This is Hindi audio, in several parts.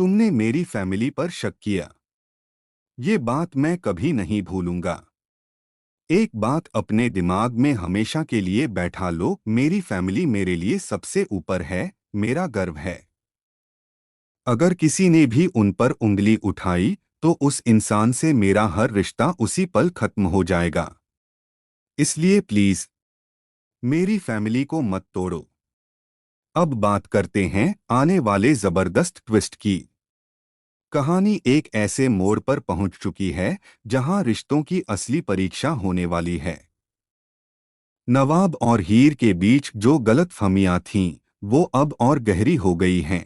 तुमने मेरी फैमिली पर शक किया। ये बात मैं कभी नहीं भूलूंगा। एक बात अपने दिमाग में हमेशा के लिए बैठा लो, मेरी फैमिली मेरे लिए सबसे ऊपर है, मेरा गर्व है। अगर किसी ने भी उन पर उंगली उठाई तो उस इंसान से मेरा हर रिश्ता उसी पल खत्म हो जाएगा। इसलिए प्लीज मेरी फैमिली को मत तोड़ो। अब बात करते हैं आने वाले जबरदस्त ट्विस्ट की। कहानी एक ऐसे मोड़ पर पहुंच चुकी है जहां रिश्तों की असली परीक्षा होने वाली है। नवाब और हीर के बीच जो गलतफहमियां थीं, वो अब और गहरी हो गई हैं।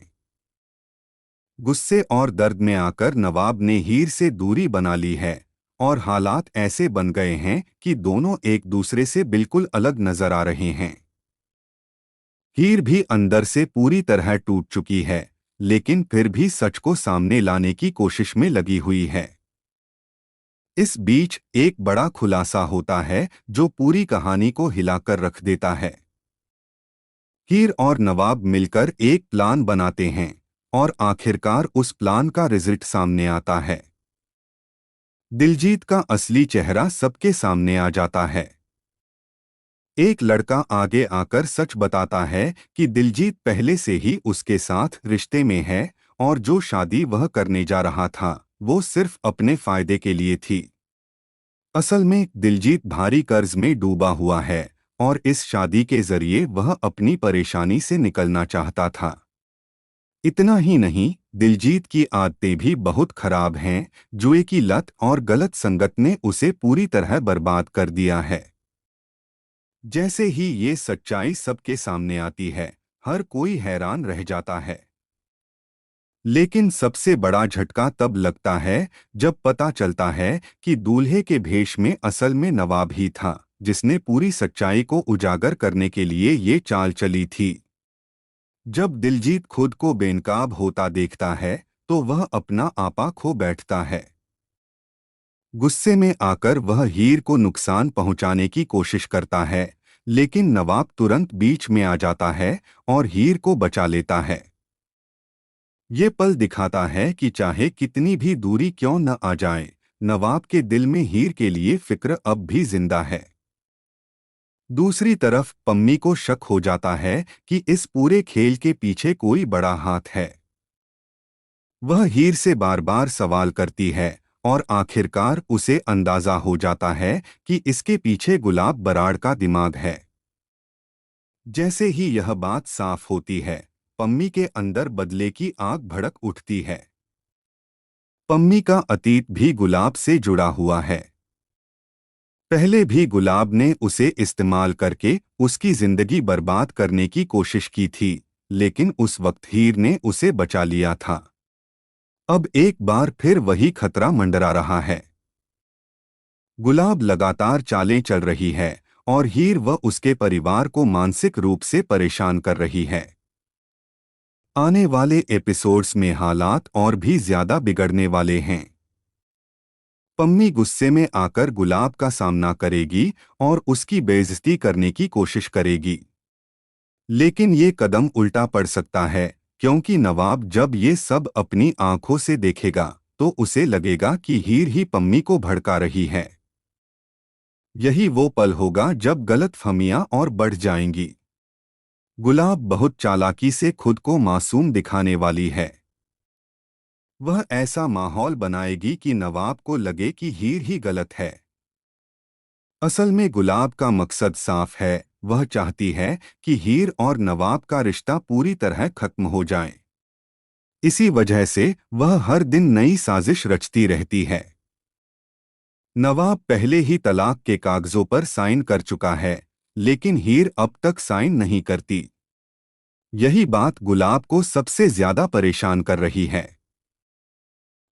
गुस्से और दर्द में आकर नवाब ने हीर से दूरी बना ली है और हालात ऐसे बन गए हैं कि दोनों एक दूसरे से बिल्कुल अलग नजर आ रहे हैं। हीर भी अंदर से पूरी तरह टूट चुकी है, लेकिन फिर भी सच को सामने लाने की कोशिश में लगी हुई है। इस बीच एक बड़ा खुलासा होता है जो पूरी कहानी को हिलाकर रख देता है। हीर और नवाब मिलकर एक प्लान बनाते हैं और आखिरकार उस प्लान का रिजल्ट सामने आता है। दिलजीत का असली चेहरा सबके सामने आ जाता है। एक लड़का आगे आकर सच बताता है कि दिलजीत पहले से ही उसके साथ रिश्ते में है और जो शादी वह करने जा रहा था वो सिर्फ अपने फायदे के लिए थी। असल में दिलजीत भारी कर्ज में डूबा हुआ है और इस शादी के जरिए वह अपनी परेशानी से निकलना चाहता था। इतना ही नहीं, दिलजीत की आदतें भी बहुत खराब हैं। जुए की लत और गलत संगत ने उसे पूरी तरह बर्बाद कर दिया है। जैसे ही ये सच्चाई सबके सामने आती है, हर कोई हैरान रह जाता है। लेकिन सबसे बड़ा झटका तब लगता है जब पता चलता है कि दूल्हे के भेष में असल में नवाब ही था, जिसने पूरी सच्चाई को उजागर करने के लिए ये चाल चली थी। जब दिलजीत खुद को बेनकाब होता देखता है तो वह अपना आपा खो बैठता है। गुस्से में आकर वह हीर को नुकसान पहुंचाने की कोशिश करता है, लेकिन नवाब तुरंत बीच में आ जाता है और हीर को बचा लेता है। ये पल दिखाता है कि चाहे कितनी भी दूरी क्यों न आ जाए, नवाब के दिल में हीर के लिए फिक्र अब भी जिंदा है। दूसरी तरफ पम्मी को शक हो जाता है कि इस पूरे खेल के पीछे कोई बड़ा हाथ है। वह हीर से बार बार सवाल करती है और आखिरकार उसे अंदाजा हो जाता है कि इसके पीछे गुलाब बराड़ का दिमाग है। जैसे ही यह बात साफ होती है, पम्मी के अंदर बदले की आग भड़क उठती है। पम्मी का अतीत भी गुलाब से जुड़ा हुआ है। पहले भी गुलाब ने उसे इस्तेमाल करके उसकी जिंदगी बर्बाद करने की कोशिश की थी, लेकिन उस वक्त हीर ने उसे बचा लिया था। अब एक बार फिर वही खतरा मंडरा रहा है। गुलाब लगातार चालें चल रही है और हीर व उसके परिवार को मानसिक रूप से परेशान कर रही है। आने वाले एपिसोड्स में हालात और भी ज्यादा बिगड़ने वाले हैं। पम्मी गुस्से में आकर गुलाब का सामना करेगी और उसकी बेइज्जती करने की कोशिश करेगी। लेकिन ये कदम उल्टा पड़ सकता है, क्योंकि नवाब जब ये सब अपनी आंखों से देखेगा तो उसे लगेगा कि हीर ही पम्मी को भड़का रही है। यही वो पल होगा जब गलतफहमियां और बढ़ जाएंगी। गुलाब बहुत चालाकी से खुद को मासूम दिखाने वाली है। वह ऐसा माहौल बनाएगी कि नवाब को लगे कि हीर ही गलत है। असल में गुलाब का मकसद साफ है, वह चाहती है कि हीर और नवाब का रिश्ता पूरी तरह खत्म हो जाए। इसी वजह से वह हर दिन नई साजिश रचती रहती है। नवाब पहले ही तलाक के कागजों पर साइन कर चुका है, लेकिन हीर अब तक साइन नहीं करती। यही बात गुलाब को सबसे ज्यादा परेशान कर रही है।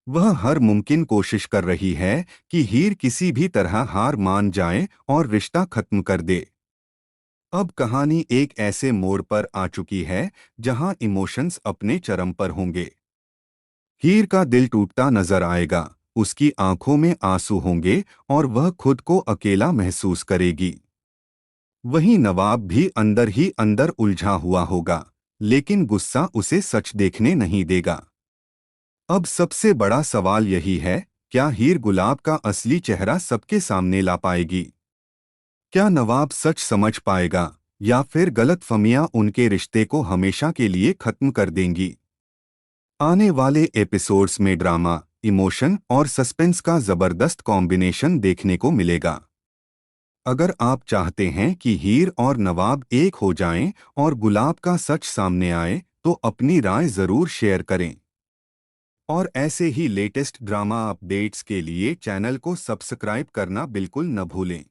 वह हर मुमकिन कोशिश कर रही है कि हीर किसी भी तरह हार मान जाए और रिश्ता खत्म कर दे। अब कहानी एक ऐसे मोड़ पर आ चुकी है जहां इमोशंस अपने चरम पर होंगे। हीर का दिल टूटता नजर आएगा, उसकी आंखों में आंसू होंगे और वह खुद को अकेला महसूस करेगी। वहीं नवाब भी अंदर ही अंदर उलझा हुआ होगा, लेकिन गुस्सा उसे सच देखने नहीं देगा। अब सबसे बड़ा सवाल यही है, क्या हीर गुलाब का असली चेहरा सबके सामने ला पाएगी? क्या नवाब सच समझ पाएगा, या फिर गलतफहमियां उनके रिश्ते को हमेशा के लिए खत्म कर देंगी? आने वाले एपिसोड्स में ड्रामा, इमोशन और सस्पेंस का जबरदस्त कॉम्बिनेशन देखने को मिलेगा। अगर आप चाहते हैं कि हीर और नवाब एक हो जाएं और गुलाब का सच सामने आए, तो अपनी राय जरूर शेयर करें। और ऐसे ही लेटेस्ट ड्रामा अपडेट्स के लिए चैनल को सब्सक्राइब करना बिल्कुल न भूलें।